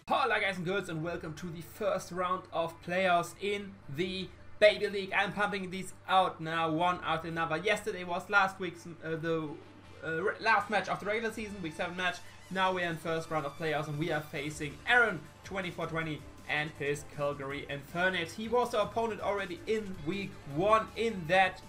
Hola guys and girls, and welcome to the first round of playoffs in the Baby League. I'm pumping these out now one after another. Yesterday was last week's last match of the regular season, week 7 match. Now we're in first round of playoffs and we are facing Aaron 2420 and his Calgary Infernapes. He was our opponent already in week 1 in that.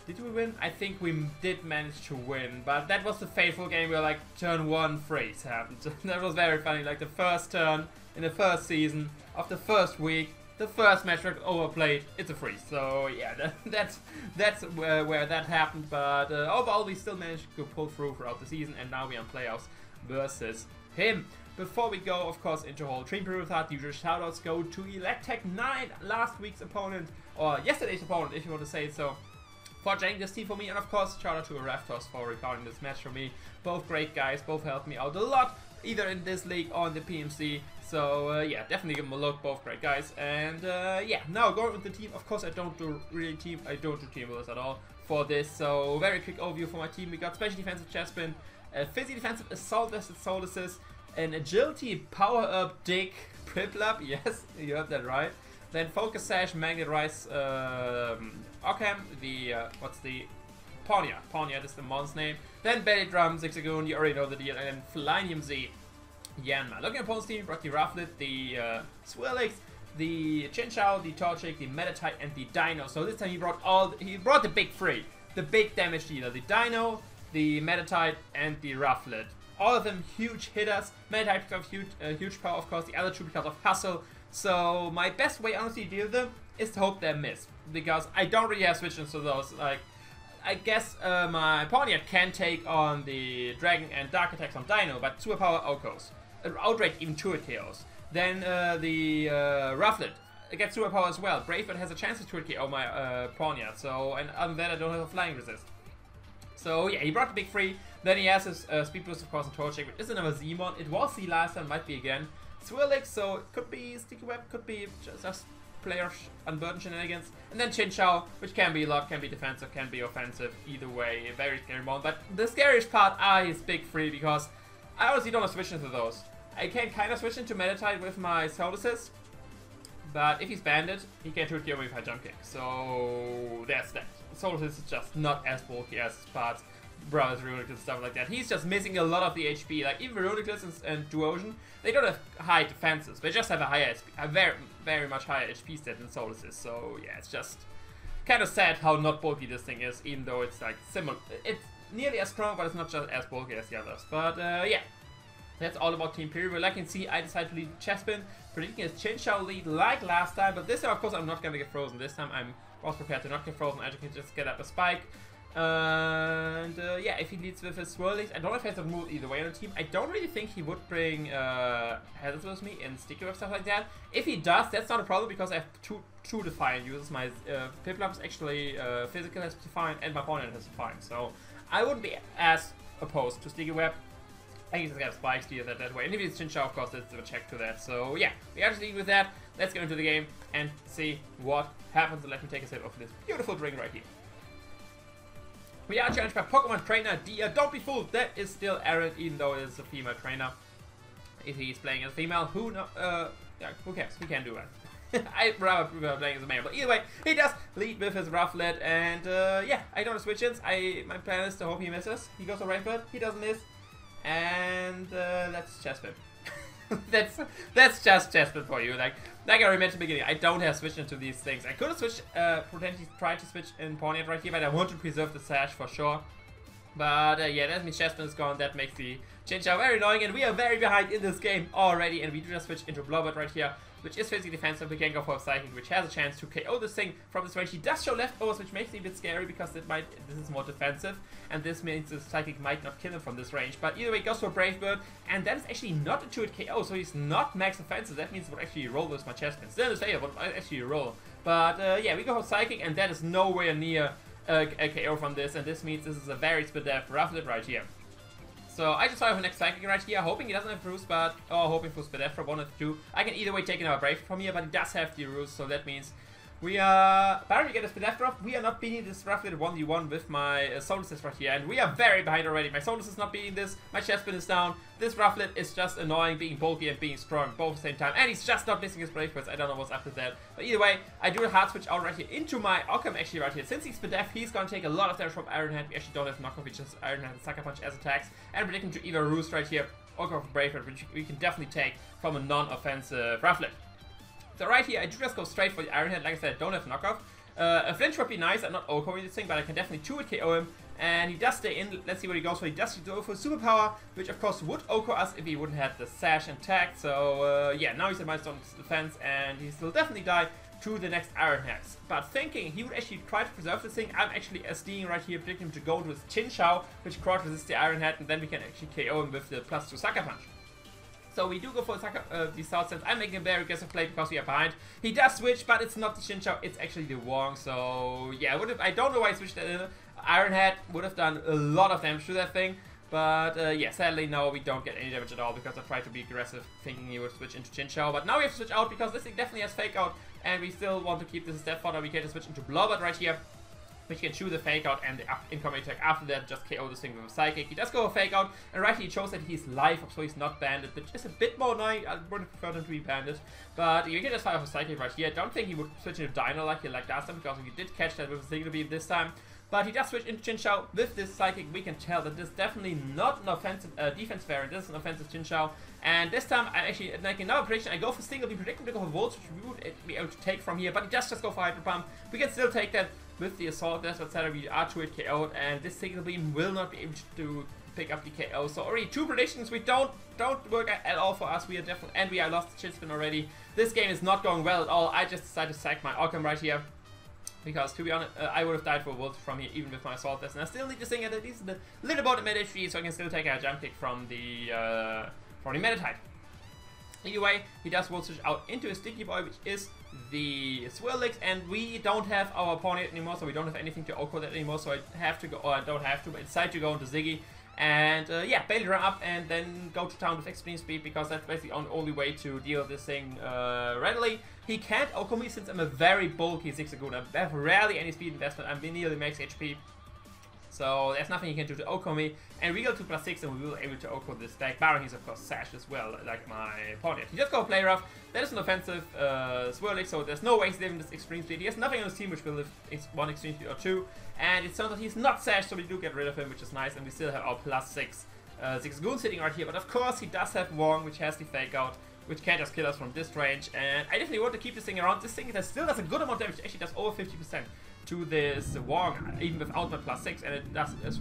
Did we win? I think we did manage to win, but that was the fateful game where like turn 1 freeze happened. That was very funny, like the first turn in the first season of the first week, the first match was overplayed, it's a freeze. So yeah, that's where that happened, but overall we still managed to pull through throughout the season, and now we're on playoffs versus him. Before we go, of course, into whole Dream Period, the usual shoutouts go to Electech9, last week's opponent, or yesterday's opponent if you want to say it so, for joining this team for me, and of course shout out to Raftos for recording this match for me. Both great guys, both helped me out a lot, either in this league or in the PMC. So yeah, definitely give them a look, both great guys. And yeah, now going with the team. Of course I don't do team builders at all for this. So very quick overview for my team. We got Special Defensive Chespin, Fizzy Defensive Assault Soul Assist, an Agility Power Up Dick Priplap, yes, you heard that right. Then Focus Sash, Magnet Rise, Ockham, what's the Pawniard is the mon's name. Then Belly Drum, Zigzagoon, you already know the deal, and then Flinium Z, Yanma. Looking at opponent's team, brought the Rufflet, the Swirlix, the Chinchou, the Torchic, the Metatite, and the Dino. So this time he brought the big three, the big damage dealer, the Dino, the Metatite, and the Rufflet. All of them huge hitters. Metatite because of huge power, of course, the other two because of hustle. So my best way honestly to deal with them is to hope they miss, because I don't really have switch-ins to those. Like, I guess my Pawniard can take on the Dragon and Dark attacks on Dino, but Superpower Okos. Outrage even 2 KOs. Then the Rufflet gets Superpower as well. Bravebird has a chance to 2 KO my Pawniard, so, and other than that I don't have a Flying Resist. So yeah, he brought the big 3. Then he has his Speed Boost, of course, and Torchic, which is another Z-Mon. It was Z last time, might be again. Swirlix, so it could be Sticky Web, could be just player unburdened shenanigans. And then Chinchou, which can be locked, can be defensive, can be offensive. Either way, a very scary mon. But the scariest part are his big 3, because I honestly don't want to switch into those. I can kind of switch into Metatite with my Soul Assist, but if he's banded, he can 2 KO with my Jump Kick. So that's that. Soul Assist is just not as bulky as his parts. Brothers, Runiclus, and stuff like that. He's just missing a lot of the HP. Like even Runiclus and Duosion, they don't have high defenses. They just have a higher HP, a very much higher HP stat than Soul Assist. So yeah, it's just kind of sad how not bulky this thing is, even though it's like similar. It's nearly as strong, but it's not just as bulky as the others. But yeah, that's all about Team Period. Like you can see, I decided to lead Chespin, predicting his Chinchou lead like last time. But this time, of course, I'm not going to get frozen. This time, I was prepared to not get frozen. I can just get up a spike. And yeah, if he leads with his Swirlix, I don't know if he has a move either way on the team. I don't really think he would bring Hazards with me and Sticky Web, stuff like that. If he does, that's not a problem, because I have two Defiant users. My Piplup is actually physical has Defiant, and my opponent has Defiant. So I wouldn't be as opposed to Sticky Web. I can just get spikes to use that way. And if it's Chinchou, of course, there's a check to that. So yeah, we are just leaving with that. Let's get into the game and see what happens. And let me take a sip of this beautiful drink right here. We are challenged by Pokemon Trainer Dia. Don't be fooled, that is still Aaron, even though it is a female trainer. If he's playing as a female, yeah, who cares? He can do that. I'd rather prefer playing as a male, but either way, he does lead with his Rufflet, and yeah, I don't have switch-ins. My plan is to hope he misses. He goes to Bravebird, he doesn't miss, and that's Chespin. that's just Chespin for you. Like I already mentioned at the beginning, I don't have switched into these things. I could have switched, potentially tried to switch in Pawniard right here, but I want to preserve the Sash for sure. But yeah, that means Chespin is gone. That makes the Chinchou very annoying, and we are very behind in this game already. And we do just switch into Blowbird right here, which is physically defensive. We can go for a Psychic, which has a chance to KO this thing from this range. He does show leftovers, which makes it a bit scary, because this is more defensive, and this means the Psychic might not kill him from this range. But either way, it goes for a Bravebird, and that is actually not a 2-hit KO, so he's not max offensive. That means it would actually roll with my Chespin. Still the same, but actually roll. But yeah, we go for Psychic, and that is nowhere near a KO from this, and this means this is a very Spadef Rufflet right here. So I just saw the next Psychic right here, hoping he doesn't have Roost, but hoping for Spadef for 1 of 2. I can either way take another Brave from here, but he does have the Roost, so that means We are apparently get a spin left drop. We are not beating this roughly the 1v1 with my Soul Assist right here, and we are very behind already. My Soul Assist is not beating this, my chest spin is down. This Rufflet is just annoying, being bulky and being strong both at the same time, and he's just not missing his Brave Birds. I don't know what's up with that. But either way, I do a hard switch out right here into my Occam actually right here. Since he's spin def, he's gonna take a lot of damage from Iron Hand. We actually don't have knockoff, we just Iron Hand and Sucker Punch as attacks, and predict him to either Roost right here or go for Brave Bird, which we can definitely take from a non-offensive Rufflet. So right here, I do just go straight for the Iron Hand. Like I said, I don't have knockoff. A flinch would be nice. I'm not OHKOing this thing, but I can definitely 2-hit KO him. And he does stay in. Let's see what he goes for. He does go for Superpower, which of course would OHKO us if he wouldn't have the Sash intact. So yeah, now he's at minus on defense, and he still definitely die to the next Iron Hands. But thinking he would actually try to preserve this thing, I'm actually SDing right here, predicting him to go to his Chinchou, which crowd resists the Iron Hand, and then we can actually KO him with the +2 Sucker Punch. So we do go for the South Sense. I'm making a very aggressive play because we are behind. He does switch, but it's not the Chinchou, it's actually the Wong. So yeah, I don't know why he switched that in. Iron Head would have done a lot of damage to that thing. But yeah, sadly no, we don't get any damage at all because I tried to be aggressive thinking he would switch into Chinchou. But now we have to switch out because this thing definitely has Fake Out, and we still want to keep this a step further. We can just switch into Blobert right here, which can chew the Fake Out and the incoming attack after that, just KO this thing with a Psychic. He does go a Fake Out, and right here he shows that he's live up, so he's not banded, which is a bit more annoying. I would have preferred him to be banded. But you can just fire off a Psychic right here. I don't think he would switch into Dino like last time, because he did catch that with a Signal Beam this time. But he does switch into Chinchou with this Psychic. We can tell that this is definitely not an offensive defense variant. This is an offensive Chinchou. And this time, I'm actually making another prediction. I go for Signal Beam, predicting to go for Volts, which we would be able to take from here. But he does just go for Hydro Pump. We can still take that with the Assault Vest, etc. We are 2-hit KO'd, and this Signal Beam will not be able to pick up the KO. So already 2 predictions which don't work at all for us. We are definitely, and we are lost the Chin Spin already. This game is not going well at all. I just decided to sack my Occam right here, because to be honest, I would have died for Wolf from here even with my Assault Vest, and I still need this thing at least a little bit of meta HP, so I can still take a jump kick from the meta type. Either way, he does Volt Switch out into a Sticky Boy, which is the Swirlix, and we don't have our Pawniard anymore, so we don't have anything to OHKO that anymore, so I have to go, or I don't have to, but I decide to go into Ziggy, and yeah, Bailey run up and then go to town with Extreme Speed, because that's basically the only way to deal with this thing readily. He can't OHKO me since I'm a very bulky Zigzagoon. I have rarely any speed investment, I'm nearly max HP. So there's nothing he can do to OHKO me, and we go to +6 and we will be able to OHKO this deck. Baron he's of course Sash as well, like my Pawniard. He just go Play Rough. That is an offensive Swirlix, so there's no way he's living this Extreme Speed. He has nothing on his team which will live 1 Extreme Speed or 2, and it sounds like he's not Sash, so we do get rid of him, which is nice, and we still have our +6 Zigzagoon sitting right here. But of course he does have Wong, which has the Fake Out, which can just kill us from this range, and I definitely want to keep this thing around. This thing that still does a good amount of damage, it actually does over 50% to this Wong, even without my +6, and it does a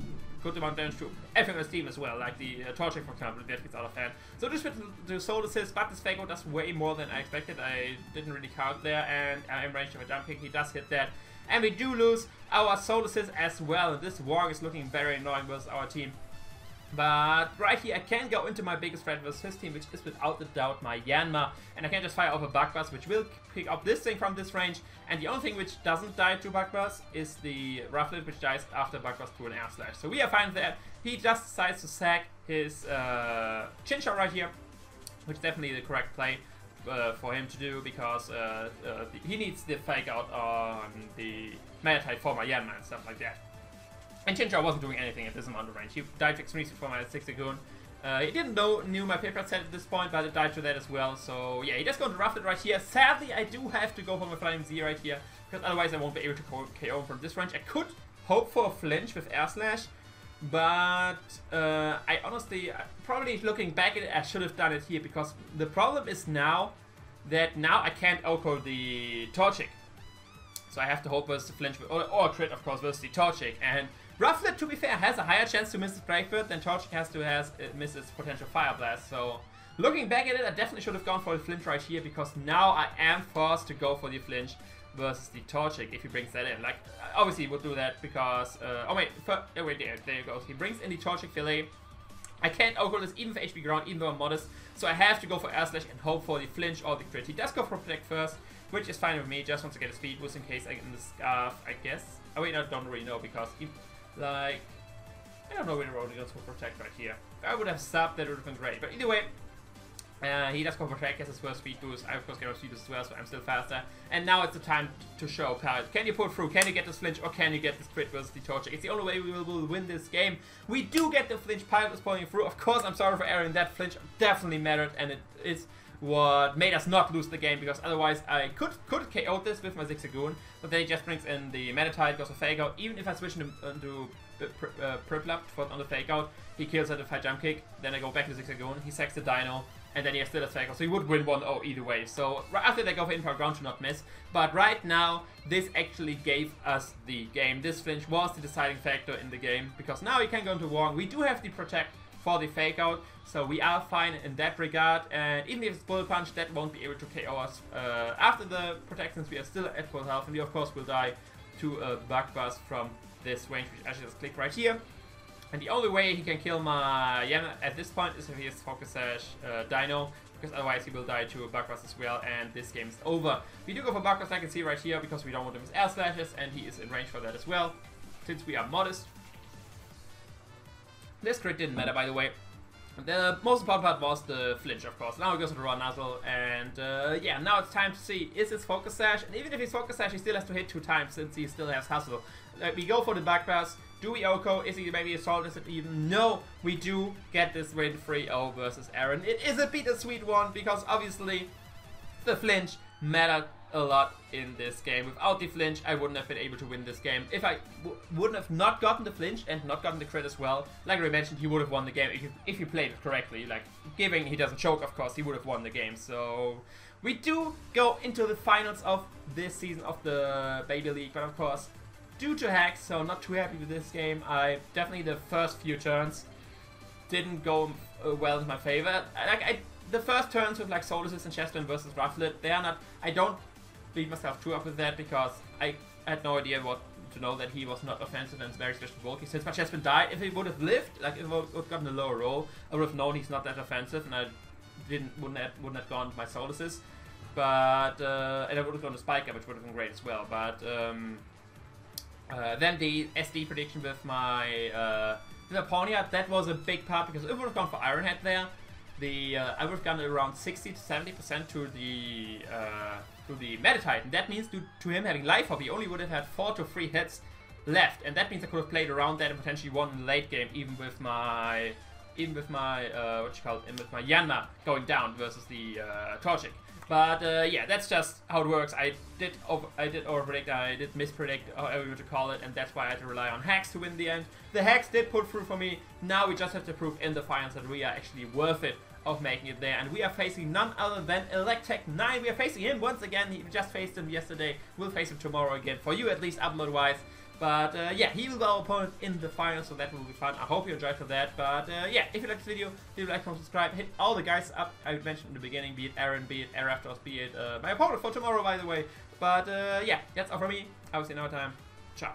good amount of damage to everything on his team as well, like the Torchic, for example, that gets out of hand. So this with the Soul Assist, but this Fake Out does way more than I expected. I didn't really count there, and I'm in range of a jump kick. He does hit that, and we do lose our Soul Assist as well, and this Wong is looking very annoying versus our team. But right here I can go into my biggest threat versus his team, which is without a doubt my Yanma, and I can just fire off a Bug Buzz, which will pick up this thing from this range, and the only thing which doesn't die to Bug Buzz is the Rufflet, which dies after Bug Buzz to an Air Slash. So we are fine with that. He just decides to sack his Chinchou right here, which is definitely the correct play for him to do, because he needs the Fake Out on the Meta type for my Yanma and stuff like that. And Chinchou wasn't doing anything at this amount of range. He died extremely for my Zigzagoon. He didn't knew my paper set at this point, but it died to that as well. So yeah, he just going to Rufflet right here. Sadly, I do have to go for my Flying Z right here, because otherwise I won't be able to KO from this range. I could hope for a flinch with Air Slash, but I honestly, probably looking back at it, I should have done it here, because the problem is now that I can't OHKO the Torchic. So I have to hope versus the flinch, or crit of course versus the Torchic. And Rufflet, to be fair, has a higher chance to miss his Brave Bird than Torchic has to miss its potential Fire Blast. So looking back at it, I definitely should have gone for the flinch right here, because now I am forced to go for the flinch versus the Torchic if he brings that in. Like, obviously he would do that because, oh wait, there you go. He brings in the Torchic Fillet. I can't OHKO this even for HP ground, even though I'm modest, so I have to go for Air Slash and hope for the flinch or the crit. He does go for Protect first, which is fine with me, just wants to get a speed boost in case I get in the Scarf, I guess. Oh wait, I don't really know, because like, I don't know where the road goes for Protect right here. If I would have stopped, that would have been great. But either way, He does go for track as his first speed boost. I of course get a speed boost as well, so I'm still faster. And now it's the time to show Pilot. Can you pull through? Can you get this flinch? Or can you get this crit versus the Torchic? It's the only way we will win this game. We do get the flinch. Pilot is pulling through. Of course, I'm sorry for Aaron. That flinch definitely mattered, and it is what made us not lose the game, because otherwise I could KO this with my Zigzagoon, but then he just brings in the Metatide, goes a Fake Out. Even if I switch him into Priplap on the Fake Out, he kills it if I Jump Kick, then I go back to Zigzagoon, he sacks the Dino, and then he has still a Fake Out, so he would win 1-0 either way. So right after they go for Inpower Ground to not miss, but right now this actually gave us the game. This flinch was the deciding factor in the game, because now he can go into Wong. We do have the Protect for the Fake Out, so we are fine in that regard, and even if it's Bullet Punch, that won't be able to KO us after the Protect, since we are still at full health, and we of course will die to a Bug Buzz from this range, which I should just click right here. And the only way he can kill my Yama at this point is if he has Focus Sash Dino, because otherwise he will die to a Bug Buzz as well, and this game is over. We do go for Bug Buzz, I can see right here, because we don't want him with Air Slashes, and he is in range for that as well, since we are modest. This crit didn't matter, by the way. The most important part was the flinch, of course. Now he goes to the Raw Nuzzle, and yeah, now it's time to see, is his Focus Sash? And even if he's Focus Sash, he still has to hit 2 times, since he still has Hustle. We go for the Bug Buzz. Do we OHKO? Is he maybe Assault? Is it even? No, we do get this win 3-0 versus Aaron. It is a bittersweet one, because obviously the flinch mattered a lot in this game. Without the flinch, I wouldn't have been able to win this game. If I wouldn't have not gotten the flinch and not gotten the crit as well, like I mentioned, he would have won the game if he played it correctly. Like, giving he doesn't choke, of course, he would have won the game. So we do go into the finals of this season of the Baby League, but of course, due to hacks, so not too happy with this game. I definitely, the first few turns didn't go well in my favor. The first turns with like Solaces and Cheston versus Rufflet, they are not, I don't beat myself too up with that, because I had no idea what to know that he was not offensive and very special bulky. Since my Cheston died, if he would have lived, like if he would have gotten a lower roll, I would have known he's not that offensive, and I wouldn't have gone with my Solaces. But and I would have gone to Spike Up, which would have been great as well. But then the SD prediction with my Pawniard, that was a big part, because if I would have gone for Iron Head there, I would have gotten around 60 to 70% to the Metatite, and that means to him having Life Hop, he only would have had 4 to 3 hits left, and that means I could have played around that and potentially won in the late game, even with my Yanma going down versus the Torchic. But yeah, that's just how it works. I did overpredict, I did mispredict, however you want to call it, and that's why I had to rely on hacks to win the end. The hacks did pull through for me. Now we just have to prove in the finals that we are actually worth it of making it there. And we are facing none other than Electek9. We are facing him once again. We just faced him yesterday. We'll face him tomorrow again, for you at least, upload-wise. But yeah, he will be our opponent in the final, so that will be fun. I hope you enjoyed for that. But yeah, if you like this video, leave a like, comment, subscribe, hit all the guys up I mentioned in the beginning, be it Aaron, be it Eraftos, be it my opponent for tomorrow, by the way. But yeah, that's all from me. I will see you another time. Ciao.